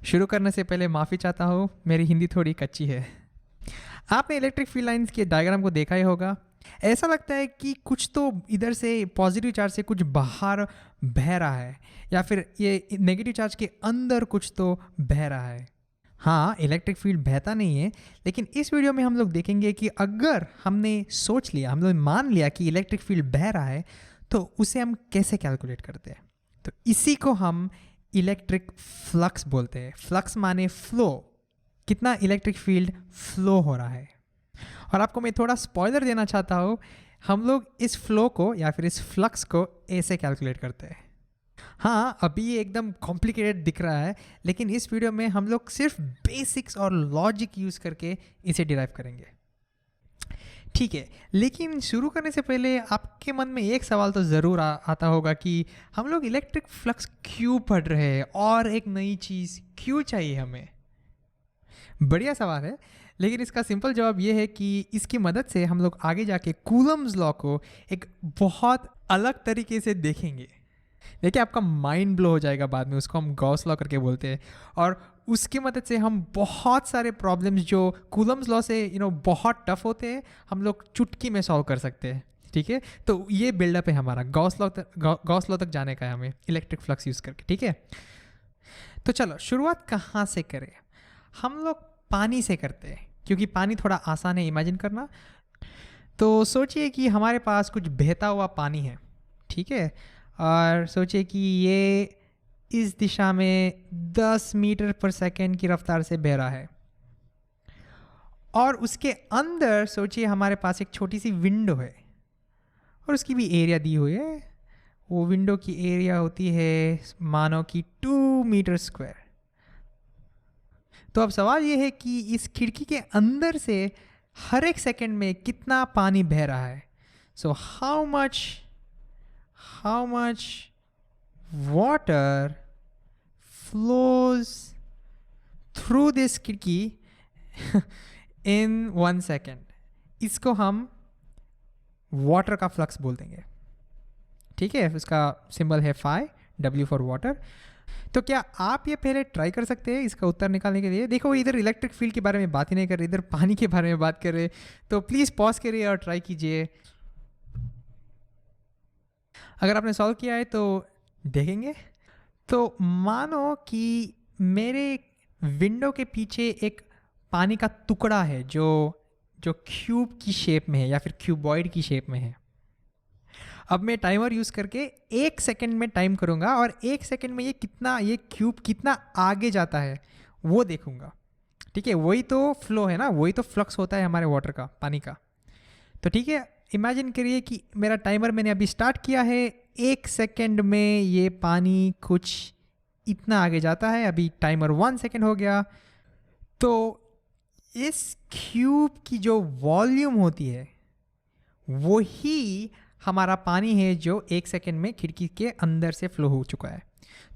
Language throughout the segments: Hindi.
शुरू करने से पहले माफ़ी चाहता हूँ, मेरी हिंदी थोड़ी कच्ची है। आपने इलेक्ट्रिक फील्ड लाइंस के डायग्राम को देखा ही होगा। ऐसा लगता है कि कुछ तो इधर से पॉजिटिव चार्ज से कुछ बाहर बह रहा है, या फिर ये नेगेटिव चार्ज के अंदर कुछ तो बह रहा है। हाँ, इलेक्ट्रिक फील्ड बहता नहीं है, लेकिन इस वीडियो में हम लोग देखेंगे कि अगर हमने सोच लिया, हम लोग मान लिया कि इलेक्ट्रिक फील्ड बह रहा है, तो उसे हम कैसे कैलकुलेट करते हैं। तो इसी को हम इलेक्ट्रिक फ्लक्स बोलते हैं। फ्लक्स माने फ्लो, कितना इलेक्ट्रिक फील्ड फ्लो हो रहा है। और आपको मैं थोड़ा स्पॉइलर देना चाहता हूँ, हम लोग इस फ्लो को या फिर इस फ्लक्स को ऐसे कैलकुलेट करते हैं। हाँ, अभी ये एकदम कॉम्प्लिकेटेड दिख रहा है, लेकिन इस वीडियो में हम लोग सिर्फ बेसिक्स और लॉजिक यूज़ करके इसे डिराइव करेंगे। ठीक है, लेकिन शुरू करने से पहले आपके मन में एक सवाल तो ज़रूर आता होगा कि हम लोग इलेक्ट्रिक फ्लक्स क्यों पढ़ रहे हैं और एक नई चीज़ क्यों चाहिए हमें। बढ़िया सवाल है, लेकिन इसका सिंपल जवाब ये है कि इसकी मदद से हम लोग आगे जाके कूलम्स लॉ को एक बहुत अलग तरीके से देखेंगे। देखिए, आपका माइंड ब्लो हो जाएगा बाद में, उसको हम गॉस लॉ करके बोलते हैं। और उसकी मदद से हम बहुत सारे प्रॉब्लम्स जो कूलम्स लॉ से बहुत टफ होते हैं, हम लोग चुटकी में सॉल्व कर सकते हैं। ठीक है, तो ये बिल्डअप है हमारा गॉस लॉ तक जाने का है हमें इलेक्ट्रिक फ्लक्स यूज़ करके। ठीक है, तो चलो शुरुआत कहाँ से करें। हम लोग पानी से करते हैं, क्योंकि पानी थोड़ा आसान है इमेजिन करना। तो सोचिए कि हमारे पास कुछ बहता हुआ पानी है, ठीक है, और सोचिए कि ये इस दिशा में 10 मीटर पर सेकेंड की रफ्तार से बह रहा है। और उसके अंदर सोचिए हमारे पास एक छोटी सी विंडो है, और उसकी भी एरिया दी हुई है। वो विंडो की एरिया होती है मानो कि 2 मीटर स्क्वायर। तो अब सवाल ये है कि इस खिड़की के अंदर से हर एक सेकंड में कितना पानी बह रहा है। So how much water flows through this खिड़की in 1 second। इसको हम वाटर का फ्लक्स बोल देंगे। ठीक है, उसका सिंबल है फाई, W फॉर वाटर। तो क्या आप ये पहले ट्राई कर सकते हैं इसका उत्तर निकालने के लिए। देखो, इधर इलेक्ट्रिक फील्ड के बारे में बात ही नहीं कर रहे, इधर पानी के बारे में बात कर रहे। तो प्लीज़ पॉज करिए और ट्राई कीजिए। अगर आपने सॉल्व किया है तो देखेंगे। तो मानो कि मेरे विंडो के पीछे एक पानी का टुकड़ा है जो क्यूब की शेप में है या फिर क्यूबॉइड की शेप में है। अब मैं टाइमर यूज़ करके 1 सेकंड में टाइम करूँगा, और 1 सेकंड में ये क्यूब कितना आगे जाता है वो देखूँगा। ठीक है, वही तो फ्लो है ना, वही तो फ्लक्स होता है हमारे वाटर का, पानी का। तो ठीक है, इमेजिन करिए कि मेरा टाइमर मैंने अभी स्टार्ट किया है। 1 सेकंड में ये पानी कुछ इतना आगे जाता है। अभी टाइमर 1 सेकंड हो गया। तो इस क्यूब की जो वॉल्यूम होती है वही हमारा पानी है जो 1 सेकंड में खिड़की के अंदर से फ्लो हो चुका है।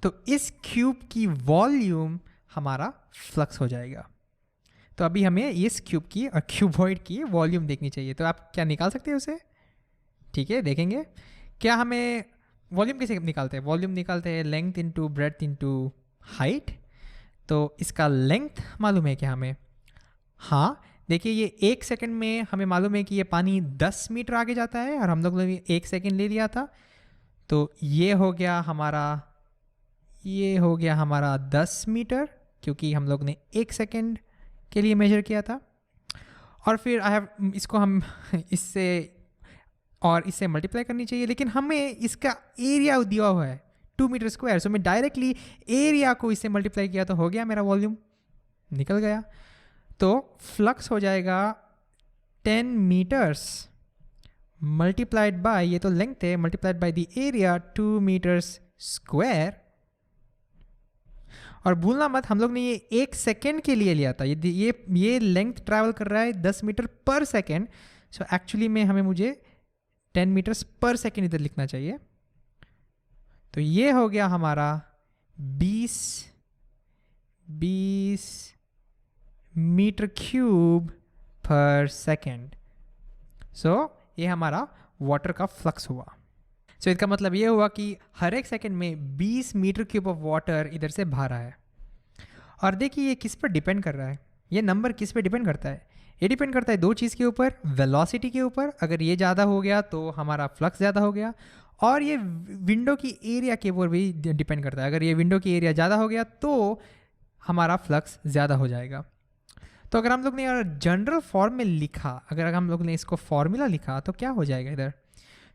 तो इस क्यूब की वॉल्यूम हमारा फ्लक्स हो जाएगा। तो अभी हमें इस क्यूब की और क्यूबॉइड की वॉल्यूम देखनी चाहिए। तो आप क्या निकाल सकते हैं उसे। ठीक है, देखेंगे क्या हमें वॉल्यूम कैसे निकालते हैं। वॉल्यूम निकालते हैं length into breadth into height. तो इसका लेंथ मालूम है क्या हमें। हाँ, देखिए, ये 1 सेकंड में हमें मालूम है कि ये पानी 10 मीटर आगे जाता है, और हम लोग ने 1 सेकंड ले लिया था। तो ये हो गया हमारा 10 मीटर, क्योंकि हम लोग ने 1 सेकंड के लिए मेजर किया था। और फिर इसको हम इससे मल्टीप्लाई करनी चाहिए, लेकिन हमें इसका एरिया दिया हुआ है 2 मीटर स्क्वायर। सो मैं डायरेक्टली एरिया को इससे मल्टीप्लाई किया तो हो गया, मेरा वॉल्यूम निकल गया। तो फ्लक्स हो जाएगा 10 मीटर्स मल्टीप्लाइड बाय, ये तो लेंथ है, multiplied by the area 2 metres square. और भूलना मत, हम लोग ने ये 1 सेकेंड के लिए लिया था। ये लेंथ ट्रैवल कर रहा है 10 मीटर पर सेकेंड। सो एक्चुअली में मुझे 10 मीटर्स पर सेकेंड इधर लिखना चाहिए। तो ये हो गया हमारा 20 मीटर क्यूब पर सेकेंड। सो ये हमारा वाटर का फ्लक्स हुआ। सो इसका मतलब ये हुआ कि हर एक सेकंड में 20 मीटर क्यूब ऑफ वाटर इधर से बाहर आया। और देखिए ये किस पर डिपेंड कर रहा है, ये नंबर किस पे डिपेंड करता है? ये डिपेंड करता है दो चीज़ के ऊपर, वेलोसिटी के ऊपर। अगर ये ज़्यादा हो गया तो हमारा फ्लक्स ज़्यादा हो गया, और ये विंडो की एरिया के ऊपर भी डिपेंड करता है। अगर ये विंडो की एरिया ज़्यादा हो गया तो हमारा फ्लक्स ज़्यादा हो जाएगा। तो अगर हम लोग ने यार जनरल फॉर्म में लिखा, अगर हम लोग ने इसको फॉर्मूला लिखा तो क्या हो जाएगा इधर?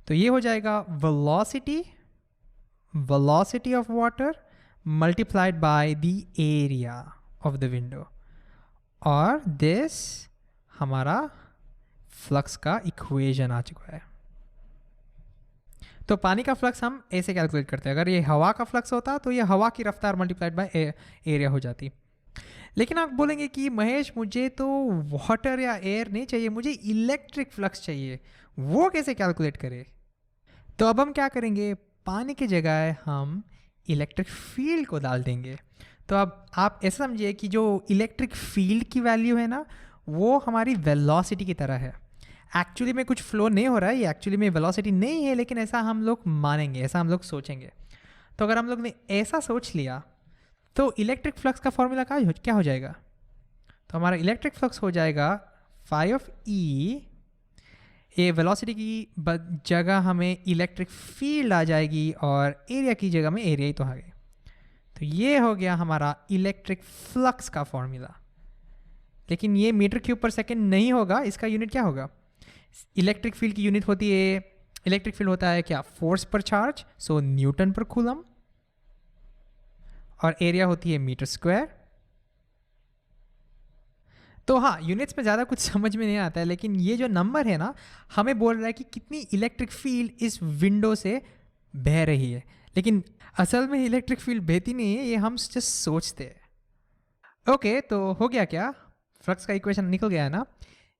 तो ये हो जाएगा velocity of water multiplied by the area of the window, और दिस हमारा फ्लक्स का इक्वेशन आ चुका है। तो पानी का फ्लक्स हम ऐसे कैलकुलेट करते हैं। अगर ये हवा का फ्लक्स होता तो ये हवा की रफ्तार मल्टीप्लाइड बाय एरिया हो जाती। लेकिन आप बोलेंगे कि महेश मुझे तो वाटर या एयर नहीं चाहिए, मुझे इलेक्ट्रिक फ्लक्स चाहिए, वो कैसे कैलकुलेट करें? तो अब हम क्या करेंगे, पानी की जगह हम इलेक्ट्रिक फील्ड को डाल देंगे। तो अब आप ऐसा समझिए कि जो इलेक्ट्रिक फील्ड की वैल्यू है ना, वो हमारी वेलोसिटी की तरह है। एक्चुअली में कुछ फ्लो नहीं हो रहा है, ये एक्चुअली में वेलोसिटी नहीं है, लेकिन ऐसा हम लोग मानेंगे, ऐसा हम लोग सोचेंगे। तो अगर हम लोग ने ऐसा सोच लिया तो इलेक्ट्रिक फ्लक्स का फॉर्मूला क्या हो जाएगा? तो हमारा इलेक्ट्रिक फ्लक्स हो जाएगा फाई ऑफ ई, ये वेलोसिटी की जगह हमें इलेक्ट्रिक फील्ड आ जाएगी, और एरिया की जगह में एरिया ही तो आ गई। तो ये हो गया हमारा इलेक्ट्रिक फ्लक्स का फॉर्मूला। लेकिन ये मीटर क्यूब पर सेकेंड नहीं होगा, इसका यूनिट क्या होगा? इलेक्ट्रिक फील्ड की यूनिट होती है, इलेक्ट्रिक फील्ड होता है क्या? फोर्स पर चार्ज, सो न्यूटन पर कूलम, और एरिया होती है मीटर स्क्वायर। तो हाँ, यूनिट्स में ज़्यादा कुछ समझ में नहीं आता है, लेकिन ये जो नंबर है ना, हमें बोल रहा है कि कितनी इलेक्ट्रिक फील्ड इस विंडो से बह रही है। लेकिन असल में इलेक्ट्रिक फील्ड बहती नहीं है, ये हम जस्ट सोचते हैं। ओके, तो हो गया क्या? फ्लक्स का इक्वेशन निकल गया है ना?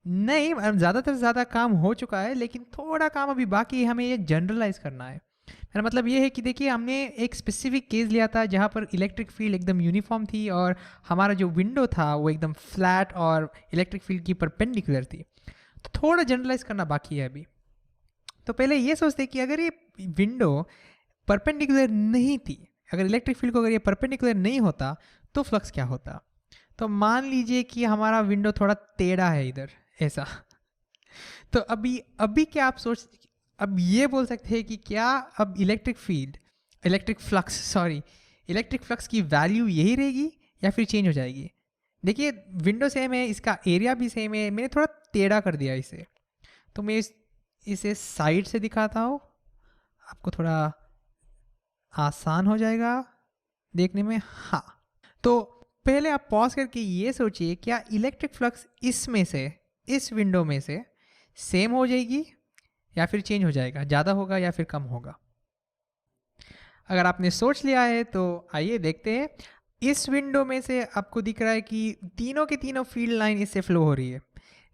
नहीं, ज़्यादातर ज़्यादा काम हो चुका है, लेकिन थोड़ा काम अभी बाकी है, हमें ये जनरलाइज करना है। मेरा मतलब ये है कि देखिए, हमने एक स्पेसिफिक केस लिया था जहाँ पर इलेक्ट्रिक फील्ड एकदम यूनिफॉर्म थी, और हमारा जो विंडो था वो एकदम फ्लैट और इलेक्ट्रिक फील्ड की परपेंडिकुलर थी। तो थोड़ा जनरलाइज करना बाकी है अभी। तो पहले ये सोचते कि अगर ये विंडो परपेंडिकुलर नहीं थी, अगर इलेक्ट्रिक फील्ड को अगर ये परपेंडिकुलर नहीं होता तो फ्लक्स क्या होता? तो मान लीजिए कि हमारा विंडो थोड़ा टेढ़ा है इधर ऐसा। तो अभी क्या आप अब ये बोल सकते हैं कि क्या अब इलेक्ट्रिक फ्लक्स की वैल्यू यही रहेगी या फिर चेंज हो जाएगी? देखिए, विंडो सेम है, इसका एरिया भी सेम है, मैंने थोड़ा टेढ़ा कर दिया इसे। तो मैं इसे साइड से दिखाता हूँ, आपको थोड़ा आसान हो जाएगा देखने में। हाँ, तो पहले आप पॉज करके ये सोचिए, क्या इलेक्ट्रिक फ्लक्स इसमें से, इस विंडो में से सेम हो जाएगी या फिर चेंज हो जाएगा, ज़्यादा होगा या फिर कम होगा? अगर आपने सोच लिया है तो आइए देखते हैं। इस विंडो में से आपको दिख रहा है कि तीनों के तीनों फील्ड लाइन इससे फ्लो हो रही है,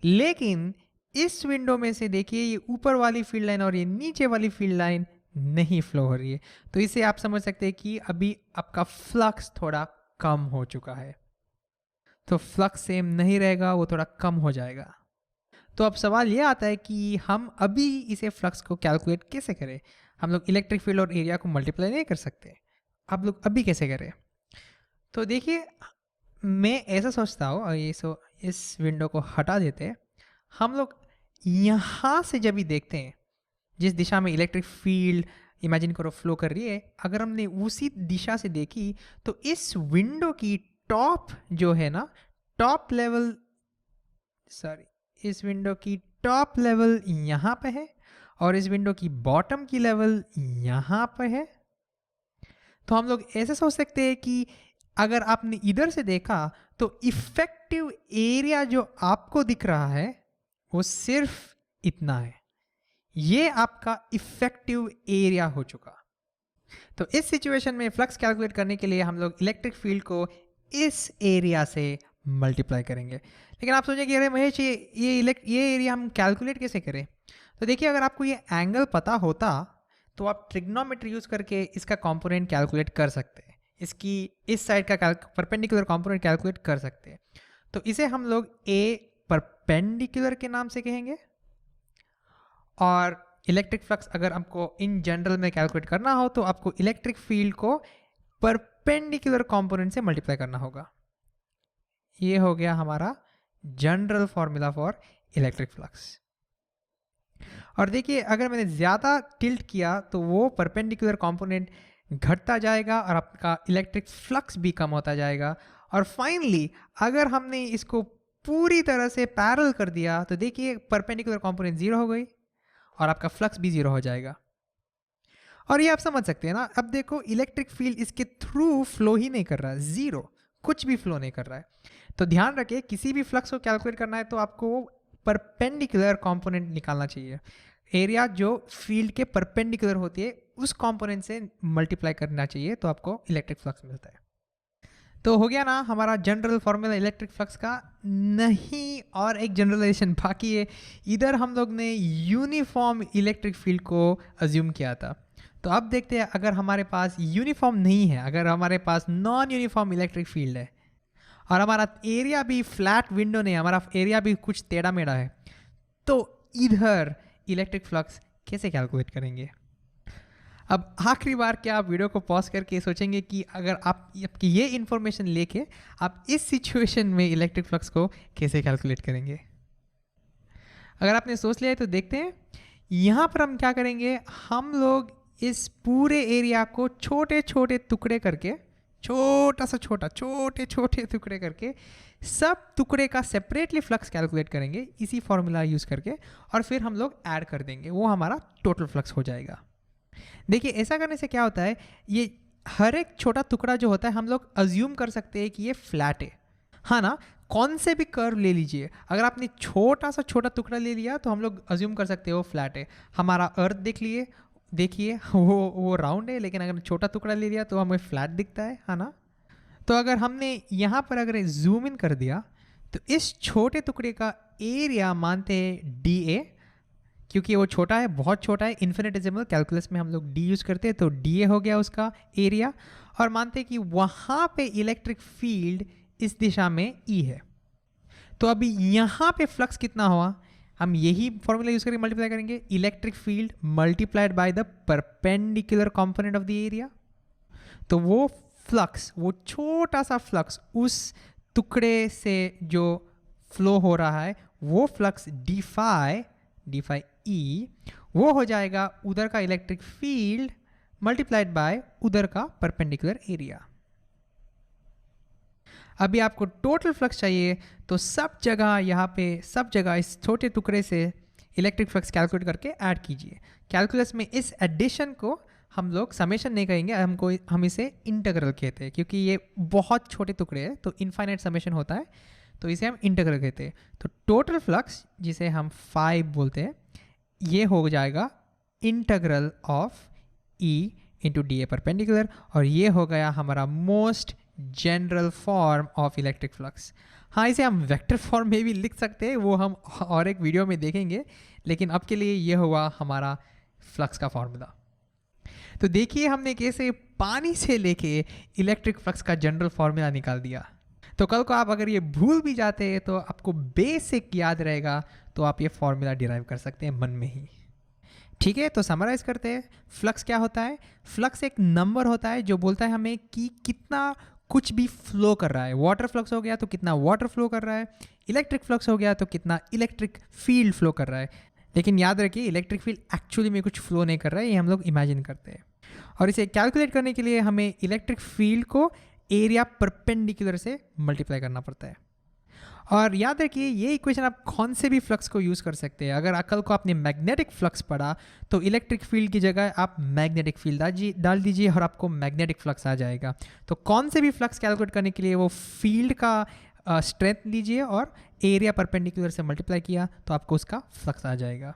लेकिन इस विंडो में से देखिए, ये ऊपर वाली फील्ड लाइन और ये नीचे वाली फील्ड लाइन नहीं फ्लो हो रही है। तो इसे आप समझ सकते हैं कि अभी आपका फ्लक्स थोड़ा कम हो चुका है। तो फ्लक्स सेम नहीं रहेगा, वो थोड़ा कम हो जाएगा। तो अब सवाल ये आता है कि हम अभी इसे फ्लक्स को कैलकुलेट कैसे करें? हम लोग इलेक्ट्रिक फील्ड और एरिया को मल्टीप्लाई नहीं कर सकते, आप लोग अभी कैसे करें? तो देखिए, मैं ऐसा सोचता हूँ, और इस विंडो को हटा देते हैं। हम लोग यहाँ से जब भी देखते हैं, जिस दिशा में इलेक्ट्रिक फील्ड इमेजिन करो फ्लो कर रही है, अगर हमने उसी दिशा से देखी तो इस विंडो की टॉप जो है ना, इस विंडो की टॉप लेवल यहाँ पे है, और इस विंडो की बॉटम की लेवल यहाँ पे है। तो हम लोग ऐसे सोच सकते हैं कि अगर आपने इधर से देखा तो इफेक्टिव एरिया जो आपको दिख रहा है वो सिर्फ इतना है, ये आपका इफेक्टिव एरिया हो चुका। तो इस सिचुएशन में फ्लक्स कैलकुलेट करने के लिए हम लोग इलेक्ट्रिक फील्ड को इस एरिया से मल्टीप्लाई करेंगे। लेकिन आप सोचेंगे अरे महेश, ये एरिया हम कैलकुलेट कैसे करें? तो देखिए, अगर आपको ये एंगल पता होता तो आप ट्रिग्नोमेट्री यूज करके इसका कंपोनेंट कैलकुलेट कर सकते हैं, इसकी इस साइड का परपेंडिकुलर कंपोनेंट कैलकुलेट कर सकते हैं। तो इसे हम लोग ए परपेंडिकुलर के नाम से कहेंगे, और इलेक्ट्रिक फ्लक्स अगर आपको इन जनरल में कैलकुलेट करना हो तो आपको इलेक्ट्रिक फील्ड को परपेंडिकुलर कंपोनेंट से मल्टीप्लाई करना होगा। ये हो गया हमारा general formula for electric flux. और देखिए अगर मैंने ज़्यादा टिल्ट किया तो वो परपेंडिकुलर कंपोनेंट घटता जाएगा और आपका इलेक्ट्रिक फ्लक्स भी कम होता जाएगा। और फाइनली अगर हमने इसको पूरी तरह से पैरेलल कर दिया तो देखिए परपेंडिकुलर कंपोनेंट ज़ीरो हो गई और आपका फ्लक्स भी ज़ीरो हो जाएगा। और ये आप समझ सकते हैं ना, अब देखो इलेक्ट्रिक फील्ड इसके थ्रू फ्लो ही नहीं कर रहा है, ज़ीरो, कुछ भी फ्लो नहीं कर रहा है। तो ध्यान रखिए किसी भी फ्लक्स को कैलकुलेट करना है तो आपको परपेंडिकुलर कंपोनेंट निकालना चाहिए। एरिया जो फील्ड के परपेंडिकुलर होती है उस कंपोनेंट से मल्टीप्लाई करना चाहिए तो आपको इलेक्ट्रिक फ्लक्स मिलता है। तो हो गया ना हमारा जनरल फॉर्मूला इलेक्ट्रिक फ्लक्स का। नहीं, और एक जनरलाइजेशन बाकी है। इधर हम लोग ने यूनिफॉर्म इलेक्ट्रिक फील्ड को अज्यूम किया था। तो अब देखते हैं अगर हमारे पास यूनिफॉर्म नहीं है, अगर हमारे पास नॉन यूनिफॉर्म इलेक्ट्रिक फील्ड है और हमारा एरिया भी फ्लैट विंडो नहीं है, हमारा एरिया भी कुछ टेढ़ा मेढ़ा है, तो इधर इलेक्ट्रिक फ्लक्स कैसे कैलकुलेट करेंगे? अब आखिरी बार क्या आप वीडियो को पॉज करके सोचेंगे कि अगर आप आपकी ये इन्फॉर्मेशन लेके आप इस सिचुएशन में इलेक्ट्रिक फ्लक्स को कैसे कैलकुलेट करेंगे? अगर आपने सोच लिया है तो देखते हैं। यहाँ पर हम क्या करेंगे, हम लोग इस पूरे एरिया को छोटे छोटे टुकड़े करके, छोटे छोटे टुकड़े करके सब टुकड़े का सेपरेटली फ्लक्स कैलकुलेट करेंगे इसी फॉर्मूला यूज़ करके, और फिर हम लोग ऐड कर देंगे, वो हमारा टोटल फ्लक्स हो जाएगा। देखिए ऐसा करने से क्या होता है, ये हर एक छोटा टुकड़ा जो होता है हम लोग अज्यूम कर सकते हैं कि ये फ्लैट है, हाँ ना। कौन से भी कर्व ले लीजिए, अगर आपने छोटा टुकड़ा ले लिया तो हम लोग अज्यूम कर सकते हैं वो फ्लैट है। हमारा अर्थ देखिए वो राउंड है, लेकिन अगर छोटा टुकड़ा ले लिया तो हमें फ्लैट दिखता है, हाँ ना। तो अगर हमने यहाँ पर अगर जूम इन कर दिया तो इस छोटे टुकड़े का एरिया मानते हैं डी ए, क्योंकि वो छोटा है, बहुत छोटा है, इन्फिनिटेसिमल कैलकुलस में हम लोग डी यूज़ करते हैं, तो डी ए हो गया उसका एरिया। और मानते हैं कि वहाँ पे इलेक्ट्रिक फील्ड इस दिशा में ई है। तो अभी यहाँ पे फ्लक्स कितना हुआ, हम यही फॉर्मूला यूज़ करके मल्टीप्लाई करेंगे, electric field multiplied by the perpendicular component of the area. तो वो फ्लक्स, वो छोटा सा फ्लक्स उस टुकड़े से जो फ्लो हो रहा है, वो फ्लक्स डी फाई ई, वो हो जाएगा उधर का इलेक्ट्रिक फील्ड मल्टीप्लाइड बाय उधर का परपेंडिकुलर एरिया। अभी आपको टोटल फ्लक्स चाहिए तो सब जगह यहाँ पे सब जगह इस छोटे टुकड़े से इलेक्ट्रिक फ्लक्स कैलकुलेट करके ऐड कीजिए। कैलकुलस में इस एडिशन को हम लोग समेशन नहीं कहेंगे, हम इसे इंटीग्रल कहते हैं, क्योंकि ये बहुत छोटे टुकड़े हैं तो इनफाइनाइट समेशन होता है, तो इसे हम इंटीग्रल कहते हैं। तो टोटल फ्लक्स जिसे हम 5 बोलते हैं, ये हो जाएगा integral of E into D A perpendicular, और ये हो गया हमारा most general form of electric flux. हाँ, इसे हम वेक्टर फॉर्म में भी लिख सकते हैं, वो हम और एक वीडियो में देखेंगे, लेकिन अब के लिए ये हुआ हमारा फ्लक्स का फॉर्मूला। तो देखिए हमने कैसे पानी से लेके इलेक्ट्रिक फ्लक्स का जनरल फॉर्मूला निकाल दिया। तो कल को आप अगर ये भूल भी जाते हैं तो आपको बेसिक याद रहेगा, तो आप ये फॉर्मूला डिराइव कर सकते हैं मन में ही। ठीक है, तो समराइज करते हैं। फ्लक्स क्या होता है? फ्लक्स एक नंबर होता है जो बोलता है हमें कि कितना कुछ भी फ्लो कर रहा है। वाटर फ्लक्स हो गया तो कितना वाटर फ्लो कर रहा है, इलेक्ट्रिक फ्लक्स हो गया तो कितना इलेक्ट्रिक फील्ड फ्लो कर रहा है। लेकिन याद रखिए इलेक्ट्रिक फील्ड एक्चुअली में कुछ फ्लो नहीं कर रहा है, ये हम लोग इमेजिन करते हैं। और इसे कैलकुलेट करने के लिए हमें इलेक्ट्रिक फील्ड को एरिया परपेंडिकुलर से मल्टीप्लाई करना पड़ता है। और याद रखिए ये इक्वेशन आप कौन से भी फ्लक्स को यूज़ कर सकते हैं। अगर कल को आपने मैग्नेटिक फ्लक्स पढ़ा तो इलेक्ट्रिक फील्ड की जगह आप मैग्नेटिक फील्ड डाल दीजिए और आपको मैग्नेटिक फ्लक्स आ जाएगा। तो कौन से भी फ्लक्स कैलकुलेट करने के लिए वो फील्ड का स्ट्रेंथ लीजिए और एरिया परपेंडिकुलर से मल्टीप्लाई किया तो आपको उसका फ्लक्स आ जाएगा।